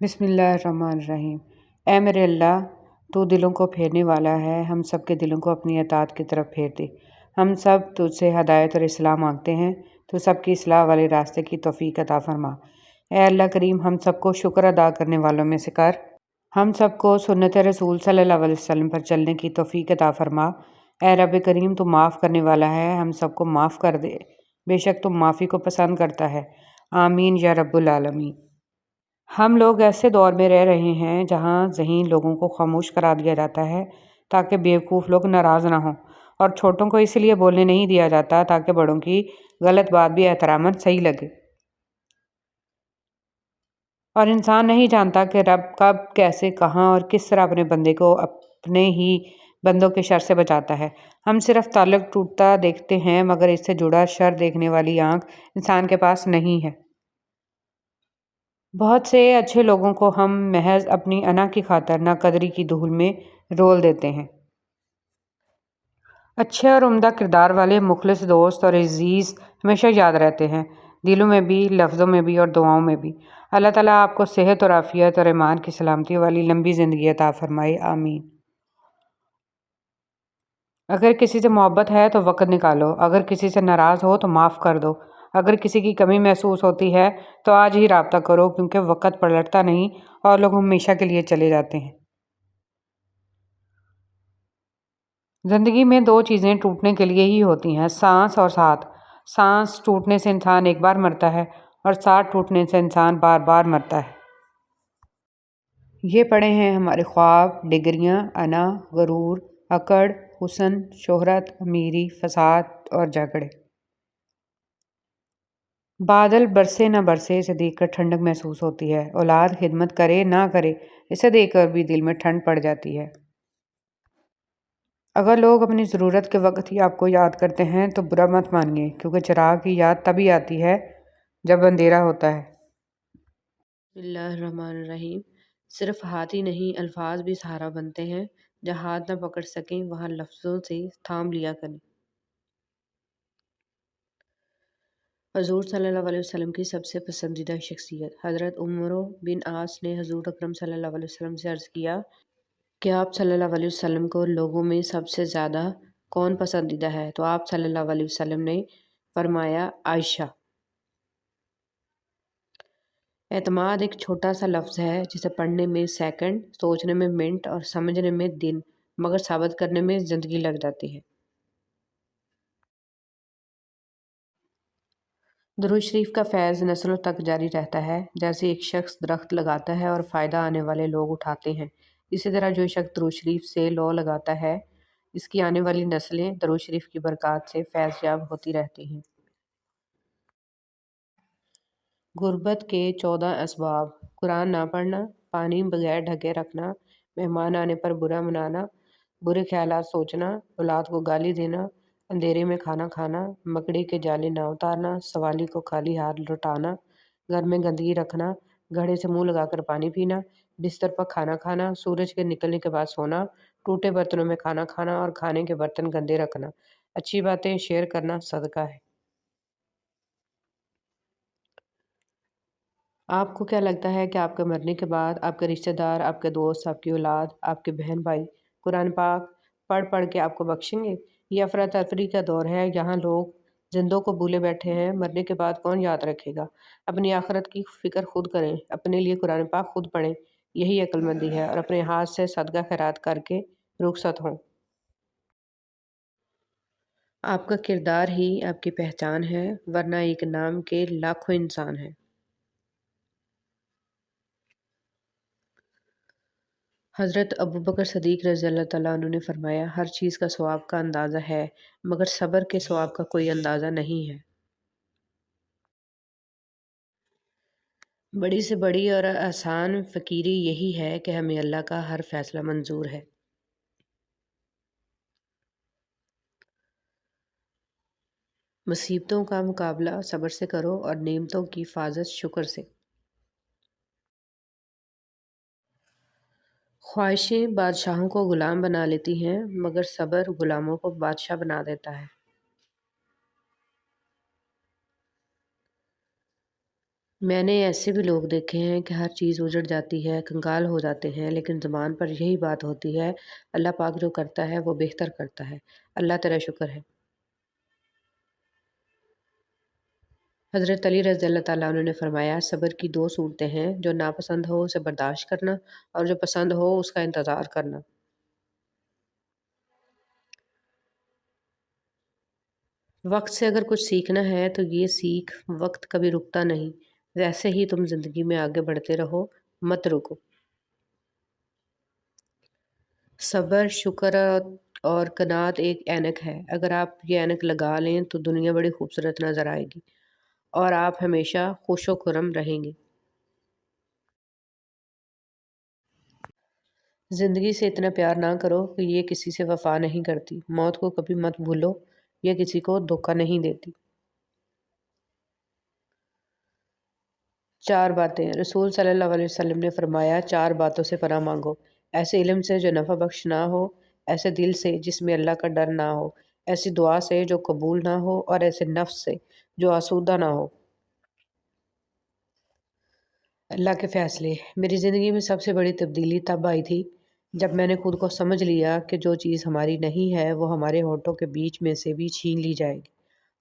بسم اللہ الرحمن الرحیم۔ اے میرے اللہ، تو دلوں کو پھیرنے والا ہے، ہم سب کے دلوں کو اپنی اطاعت کی طرف پھیر دے۔ ہم سب تجھ سے ہدایت اور اصلاح مانگتے ہیں، تو سب کی اصلاح والے راستے کی توفیق عطا فرما۔ اے اللہ کریم، ہم سب کو شکر ادا کرنے والوں میں سے کر۔ ہم سب کو سنت رسول صلی اللہ علیہ وسلم پر چلنے کی توفیق عطا فرما۔ اے رب کریم، تو معاف کرنے والا ہے، ہم سب کو معاف کر دے، بے شک تم معافی کو پسند کرتا ہے۔ آمین یا رب العالمین۔ ہم لوگ ایسے دور میں رہ رہے ہیں جہاں ذہین لوگوں کو خاموش کرا دیا جاتا ہے تاکہ بیوقوف لوگ ناراض نہ ہوں، اور چھوٹوں کو اس لیے بولنے نہیں دیا جاتا تاکہ بڑوں کی غلط بات بھی احتراماً صحیح لگے۔ اور انسان نہیں جانتا کہ رب کب، کیسے، کہاں اور کس طرح اپنے بندے کو اپنے ہی بندوں کے شر سے بچاتا ہے۔ ہم صرف تعلق ٹوٹتا دیکھتے ہیں، مگر اس سے جڑا شر دیکھنے والی آنکھ انسان کے پاس نہیں ہے۔ بہت سے اچھے لوگوں کو ہم محض اپنی انا کی خاطر ناقدری کی دھول میں رول دیتے ہیں۔ اچھے اور عمدہ کردار والے مخلص دوست اور عزیز ہمیشہ یاد رہتے ہیں، دلوں میں بھی، لفظوں میں بھی اور دعاؤں میں بھی۔ اللہ تعالیٰ آپ کو صحت اور عافیت اور ایمان کی سلامتی والی لمبی زندگی عطا فرمائے، آمین۔ اگر کسی سے محبت ہے تو وقت نکالو، اگر کسی سے ناراض ہو تو معاف کر دو، اگر کسی کی کمی محسوس ہوتی ہے تو آج ہی رابطہ کرو، کیونکہ وقت پلٹتا نہیں اور لوگ ہمیشہ کے لیے چلے جاتے ہیں۔ زندگی میں دو چیزیں ٹوٹنے کے لیے ہی ہوتی ہیں، سانس اور ساتھ۔ سانس ٹوٹنے سے انسان ایک بار مرتا ہے اور ساتھ ٹوٹنے سے انسان بار بار مرتا ہے۔ یہ پڑے ہیں ہمارے خواب، ڈگریاں، انا، غرور، اکڑ، حسن، شہرت، امیری، فساد اور جھگڑے۔ بادل برسے نہ برسے اسے دیکھ کر ٹھنڈک محسوس ہوتی ہے، اولاد خدمت کرے نہ کرے اسے دیکھ کر بھی دل میں ٹھنڈ پڑ جاتی ہے۔ اگر لوگ اپنی ضرورت کے وقت ہی آپ کو یاد کرتے ہیں تو برا مت مانیے، کیونکہ چراغ کی یاد تبھی آتی ہے جب اندھیرا ہوتا ہے۔ بسم اللہ الرحمن الرحیم۔ صرف ہاتھ ہی نہیں، الفاظ بھی سہارا بنتے ہیں۔ جہاں ہاتھ نہ پکڑ سکیں وہاں لفظوں سے تھام لیا کریں۔ حضور صلی اللہ علیہ وسلم کی سب سے پسندیدہ شخصیت حضرت عمرو بن عاص نے حضور اکرم صلی اللہ علیہ وسلم سے عرض کیا کہ آپ صلی اللہ علیہ وسلم کو لوگوں میں سب سے زیادہ کون پسندیدہ ہے؟ تو آپ صلی اللہ علیہ وسلم نے فرمایا، عائشہ۔ اعتماد ایک چھوٹا سا لفظ ہے جسے پڑھنے میں سیکنڈ، سوچنے میں منٹ اور سمجھنے میں دن، مگر ثابت کرنے میں زندگی لگ جاتی ہے۔ درود شریف کا فیض نسلوں تک جاری رہتا ہے، جیسے ایک شخص درخت لگاتا ہے اور فائدہ آنے والے لوگ اٹھاتے ہیں، اسی طرح جو شخص درود شریف سے لو لگاتا ہے، اس کی آنے والی نسلیں درود شریف کی برکات سے فیض یاب ہوتی رہتی ہیں۔ غربت کے 14 اسباب: قرآن نہ پڑھنا، پانی بغیر ڈھکے رکھنا، مہمان آنے پر برا منانا، برے خیالات سوچنا، اولاد کو گالی دینا، اندھیرے میں کھانا کھانا، مکڑی کے جالے نہ اتارنا، سوالی کو خالی ہاتھ لوٹانا، گھر میں گندگی رکھنا، گھڑے سے منہ لگا کر پانی پینا، بستر پر کھانا کھانا، سورج کے نکلنے کے بعد سونا، ٹوٹے برتنوں میں کھانا کھانا اور کھانے کے برتن گندے رکھنا، اچھی باتیں شیئر کرنا صدقہ ہے۔ آپ کو کیا لگتا ہے کہ آپ کے مرنے کے بعد آپ کے رشتہ دار، آپ کے دوست، آپ کی اولاد، آپ کے بہن بھائی قرآن پاک پڑھ کے آپ کو بخشیں گے؟ یہ افراتفری کا دور ہے، یہاں لوگ زندوں کو بھولے بیٹھے ہیں، مرنے کے بعد کون یاد رکھے گا؟ اپنی آخرت کی فکر خود کریں، اپنے لیے قرآن پاک خود پڑھیں، یہی عقل مندی ہے، اور اپنے ہاتھ سے صدقہ خیرات کر کے رخصت ہوں۔ آپ کا کردار ہی آپ کی پہچان ہے، ورنہ ایک نام کے لاکھوں انسان ہیں۔ حضرت ابوبکر صدیق رضی اللہ تعالیٰ عنہ نے فرمایا، ہر چیز کا ثواب کا اندازہ ہے، مگر صبر کے ثواب کا کوئی اندازہ نہیں ہے۔ بڑی سے بڑی اور آسان فقیری یہی ہے کہ ہمیں اللہ کا ہر فیصلہ منظور ہے۔ مصیبتوں کا مقابلہ صبر سے کرو اور نعمتوں کی حفاظت شکر سے۔ خواہشیں بادشاہوں کو غلام بنا لیتی ہیں، مگر صبر غلاموں کو بادشاہ بنا دیتا ہے۔ میں نے ایسے بھی لوگ دیکھے ہیں کہ ہر چیز اجڑ جاتی ہے، کنگال ہو جاتے ہیں، لیکن زبان پر یہی بات ہوتی ہے، اللہ پاک جو کرتا ہے وہ بہتر کرتا ہے۔ اللہ تیرا شکر ہے۔ حضرت علی رضی اللہ تعالیٰ عنہ نے فرمایا، صبر کی دو صورتیں ہیں، جو ناپسند ہو اسے برداشت کرنا اور جو پسند ہو اس کا انتظار کرنا۔ وقت سے اگر کچھ سیکھنا ہے تو یہ سیکھ وقت کبھی رکتا نہیں، ویسے ہی تم زندگی میں آگے بڑھتے رہو، مت رکو۔ صبر، شکر اور قناعت ایک اینک ہے، اگر آپ یہ اینک لگا لیں تو دنیا بڑی خوبصورت نظر آئے گی اور آپ ہمیشہ خوش و خرم رہیں گے۔ زندگی سے اتنا پیار نہ کرو کہ یہ کسی سے وفا نہیں کرتی، موت کو کبھی مت بھولو، یہ کسی کو دھوکہ نہیں دیتی۔ 4 باتیں رسول صلی اللہ علیہ وسلم نے فرمایا، 4 باتوں سے پناہ مانگو، ایسے علم سے جو نفع بخش نہ ہو، ایسے دل سے جس میں اللہ کا ڈر نہ ہو، ایسی دعا سے جو قبول نہ ہو، اور ایسے نفس سے جو آسودہ نہ ہو۔ اللہ کے فیصلے۔ میری زندگی میں سب سے بڑی تبدیلی تب آئی تھی جب میں نے خود کو سمجھ لیا کہ جو چیز ہماری نہیں ہے وہ ہمارے ہونٹوں کے بیچ میں سے بھی چھین لی جائے گی،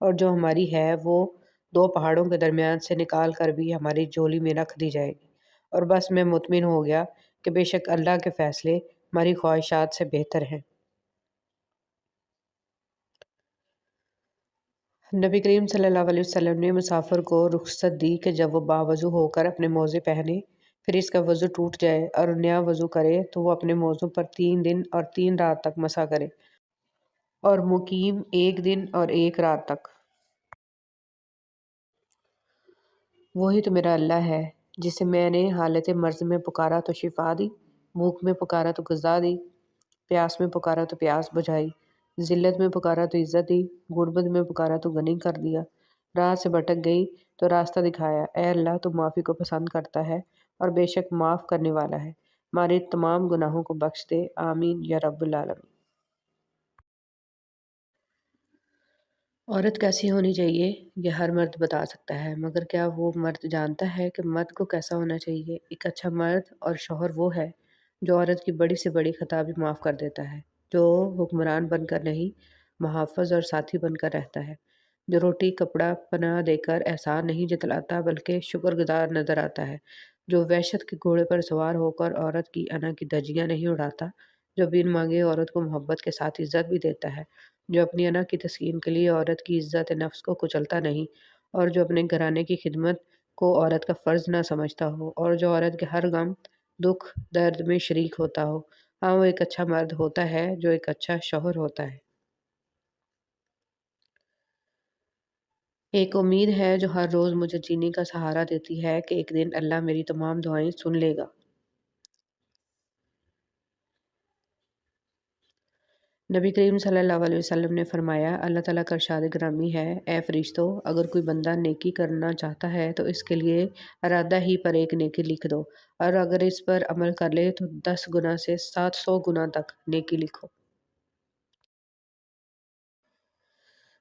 اور جو ہماری ہے وہ 2 پہاڑوں کے درمیان سے نکال کر بھی ہماری جھولی میں رکھ دی جائے گی۔ اور بس میں مطمئن ہو گیا کہ بے شک اللہ کے فیصلے ہماری خواہشات سے بہتر ہیں۔ نبی کریم صلی اللہ علیہ وسلم نے مسافر کو رخصت دی کہ جب وہ باوضو ہو کر اپنے موزے پہنے، پھر اس کا وضو ٹوٹ جائے اور نیا وضو کرے تو وہ اپنے موزوں پر 3 دن اور 3 رات تک مسح کرے، اور مقیم 1 دن اور 1 رات تک۔ وہی تو میرا اللہ ہے جسے میں نے حالت مرض میں پکارا تو شفا دی، بھوک میں پکارا تو غذا دی، پیاس میں پکارا تو پیاس بجھائی، ذلت میں پکارا تو عزت دی، غربت میں پکارا تو غنی کر دیا، راہ سے بھٹک گئی تو راستہ دکھایا۔ اے اللہ، تو معافی کو پسند کرتا ہے اور بے شک معاف کرنے والا ہے، ہمارے تمام گناہوں کو بخش دے، آمین یا رب العالمین۔ عورت کیسی ہونی چاہیے یہ ہر مرد بتا سکتا ہے، مگر کیا وہ مرد جانتا ہے کہ مرد کو کیسا ہونا چاہیے؟ ایک اچھا مرد اور شوہر وہ ہے جو عورت کی بڑی سے بڑی خطا بھی معاف کر دیتا ہے، جو حکمران بن کر نہیں، محافظ اور ساتھی بن کر رہتا ہے، جو روٹی کپڑا پناہ دے کر احسان نہیں جتلاتا بلکہ شکر گزار نظر آتا ہے، جو وحشت کے گھوڑے پر سوار ہو کر عورت کی انا کی دھجیاں نہیں اڑاتا، جو بن مانگے عورت کو محبت کے ساتھ عزت بھی دیتا ہے، جو اپنی انا کی تسکین کے لیے عورت کی عزت نفس کو کچلتا نہیں، اور جو اپنے گھرانے کی خدمت کو عورت کا فرض نہ سمجھتا ہو، اور جو عورت کے ہر غم، دکھ، درد میں شریک ہوتا ہو۔ ہاں، وہ ایک اچھا مرد ہوتا ہے جو ایک اچھا شوہر ہوتا ہے۔ ایک امید ہے جو ہر روز مجھے جینے کا سہارا دیتی ہے کہ ایک دن اللہ میری تمام دعائیں سن لے گا۔ نبی کریم صلی اللہ علیہ وسلم نے فرمایا، اللہ تعالیٰ کا ارشاد گرامی ہے، اے فرشتوں، اگر کوئی بندہ نیکی کرنا چاہتا ہے تو اس کے لیے ارادہ ہی پر ایک نیکی لکھ دو، اور اگر اس پر عمل کر لے تو 10 گنا سے 700 گنا تک نیکی لکھو۔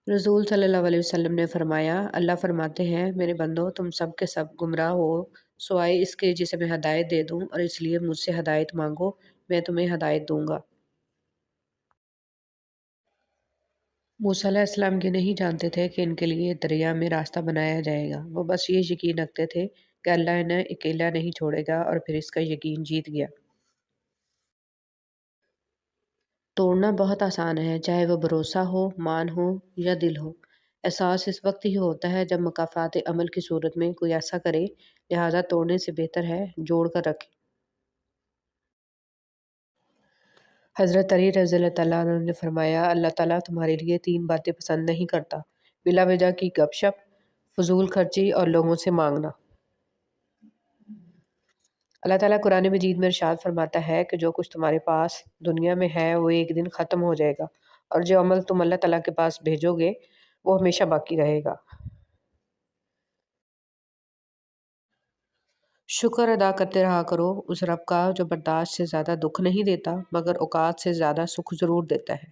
رسول صلی اللہ علیہ وسلم نے فرمایا، اللہ فرماتے ہیں، میرے بندو، تم سب کے سب گمراہ ہو سوائے اس کے جسے میں ہدایت دے دوں، اور اس لیے مجھ سے ہدایت مانگو، میں تمہیں ہدایت دوں گا۔ موسیٰ علیہ السلام یہ نہیں جانتے تھے کہ ان کے لیے دریا میں راستہ بنایا جائے گا، وہ بس یہ یقین رکھتے تھے کہ اللہ انہیں اکیلا نہیں چھوڑے گا، اور پھر اس کا یقین جیت گیا۔ توڑنا بہت آسان ہے، چاہے وہ بھروسہ ہو، مان ہو یا دل ہو۔ احساس اس وقت ہی ہوتا ہے جب مکافات عمل کی صورت میں کوئی ایسا کرے، لہٰذا توڑنے سے بہتر ہے جوڑ کر رکھے۔ حضرت علی رضی اللہ تعالیٰ عنہ نے فرمایا، اللہ تعالیٰ تمہارے لیے 3 باتیں پسند نہیں کرتا: بلا وجہ کی گپ شپ، فضول خرچی اور لوگوں سے مانگنا۔ اللہ تعالیٰ قرآن مجید میں ارشاد فرماتا ہے کہ جو کچھ تمہارے پاس دنیا میں ہے وہ ایک دن ختم ہو جائے گا، اور جو عمل تم اللہ تعالیٰ کے پاس بھیجو گے وہ ہمیشہ باقی رہے گا۔ شکر ادا کرتے رہا کرو اس رب کا جو برداشت سے زیادہ دکھ نہیں دیتا، مگر اوقات سے زیادہ سکھ ضرور دیتا ہے۔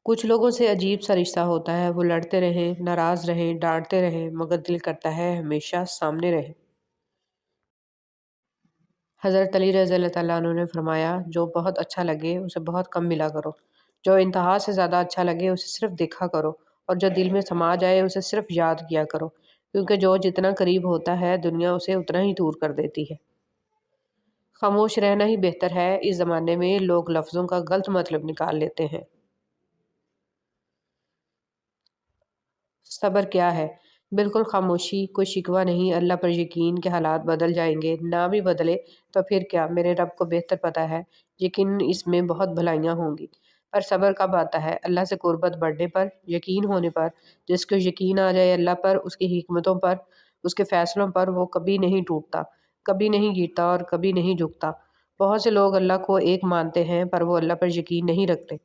کچھ لوگوں سے عجیب سا رشتہ ہوتا ہے، وہ لڑتے رہیں، ناراض رہیں، ڈانٹتے رہیں، مگر دل کرتا ہے ہمیشہ سامنے رہیں۔ حضرت علی رضی اللہ تعالیٰ عنہ نے فرمایا، جو بہت اچھا لگے اسے بہت کم ملا کرو، جو انتہا سے زیادہ اچھا لگے اسے صرف دیکھا کرو، اور جو دل میں سما جائے اسے صرف یاد کیا کرو، کیونکہ جو جتنا قریب ہوتا ہے دنیا اسے اتنا ہی دور کر دیتی ہے۔ خاموش رہنا ہی بہتر ہے۔ اس زمانے میں لوگ لفظوں کا غلط مطلب نکال لیتے ہیں۔ صبر کیا ہے؟ بالکل خاموشی، کوئی شکوہ نہیں، اللہ پر یقین کہ حالات بدل جائیں گے، نہ بھی بدلے تو پھر کیا، میرے رب کو بہتر پتہ ہے، یقین اس میں بہت بھلائیاں ہوں گی۔ پر صبر کب آتا ہے؟ اللہ سے قربت بڑھنے پر، یقین ہونے پر۔ جس کو یقین آ جائے اللہ پر، اس کی حکمتوں پر، اس کے فیصلوں پر، وہ کبھی نہیں ٹوٹتا، کبھی نہیں گرتا اور کبھی نہیں جھکتا۔ بہت سے لوگ اللہ کو ایک مانتے ہیں پر وہ اللہ پر یقین نہیں رکھتے۔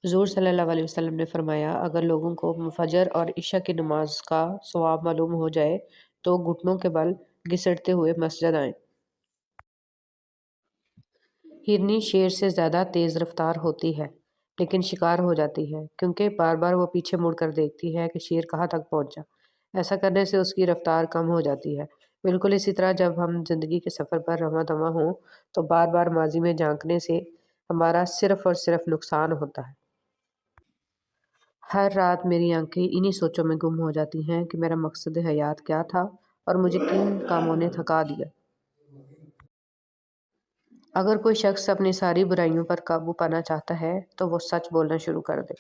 حضور صلی اللہ علیہ وسلم نے فرمایا، اگر لوگوں کو فجر اور عشاء کی نماز کا ثواب معلوم ہو جائے تو گھٹنوں کے بل گھسٹتے ہوئے مسجد آئیں۔ ہرنی شیر سے زیادہ تیز رفتار ہوتی ہے لیکن شکار ہو جاتی ہے، کیونکہ بار بار وہ پیچھے مڑ کر دیکھتی ہے کہ شیر کہاں تک پہنچا۔ ایسا کرنے سے اس کی رفتار کم ہو جاتی ہے۔ بالکل اسی طرح جب ہم زندگی کے سفر پر رواں دواں ہوں تو بار بار ماضی میں جھانکنے سے ہمارا صرف اور صرف نقصان ہوتا ہے۔ ہر رات میری آنکھیں انہی سوچوں میں گم ہو جاتی ہیں کہ میرا مقصد حیات کیا تھا اور مجھے کن کاموں نے تھکا دیا۔ اگر کوئی شخص اپنی ساری برائیوں پر قابو پانا چاہتا ہے تو وہ سچ بولنا شروع کر دے۔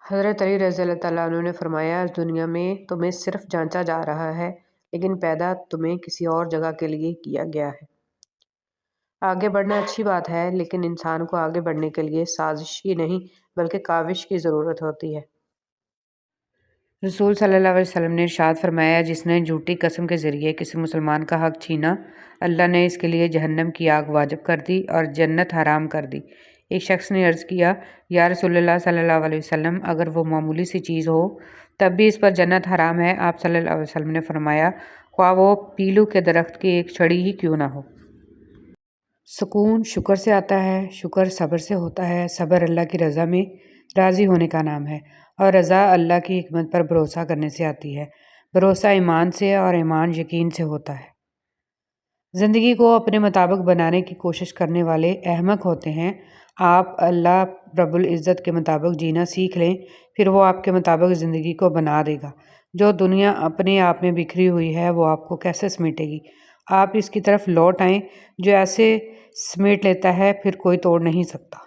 حضرت علی رضی اللہ تعالیٰ عنہ نے فرمایا، اس دنیا میں تمہیں صرف جانچا جا رہا ہے لیکن پیدا تمہیں کسی اور جگہ کے لیے کیا گیا ہے۔ آگے بڑھنا اچھی بات ہے لیکن انسان کو آگے بڑھنے کے لیے سازش کی نہیں بلکہ کاوش کی ضرورت ہوتی ہے۔ رسول صلی اللہ علیہ وسلم نے ارشاد فرمایا، جس نے جھوٹی قسم کے ذریعے کسی مسلمان کا حق چھینا، اللہ نے اس کے لیے جہنم کی آگ واجب کر دی اور جنت حرام کر دی۔ ایک شخص نے عرض کیا، یا رسول اللہ صلی اللہ علیہ وسلم، اگر وہ معمولی سی چیز ہو تب بھی اس پر جنت حرام ہے؟ آپ صلی اللہ علیہ وسلم نے فرمایا، خواہ وہ پیلو کے درخت کی ایک چھڑی ہی کیوں نہ ہو۔ سکون شکر سے آتا ہے، شکر صبر سے ہوتا ہے، صبر اللہ کی رضا میں راضی ہونے کا نام ہے، اور رضا اللہ کی حکمت پر بھروسہ کرنے سے آتی ہے۔ بھروسہ ایمان سے اور ایمان یقین سے ہوتا ہے۔ زندگی کو اپنے مطابق بنانے کی کوشش کرنے والے احمق ہوتے ہیں۔ آپ اللہ رب العزت کے مطابق جینا سیکھ لیں، پھر وہ آپ کے مطابق زندگی کو بنا دے گا۔ جو دنیا اپنے آپ میں بکھری ہوئی ہے وہ آپ کو کیسے سمیٹے گی؟ آپ اس کی طرف لوٹ آئیں، جو ایسے سمیٹ لیتا ہے پھر کوئی توڑ نہیں سکتا۔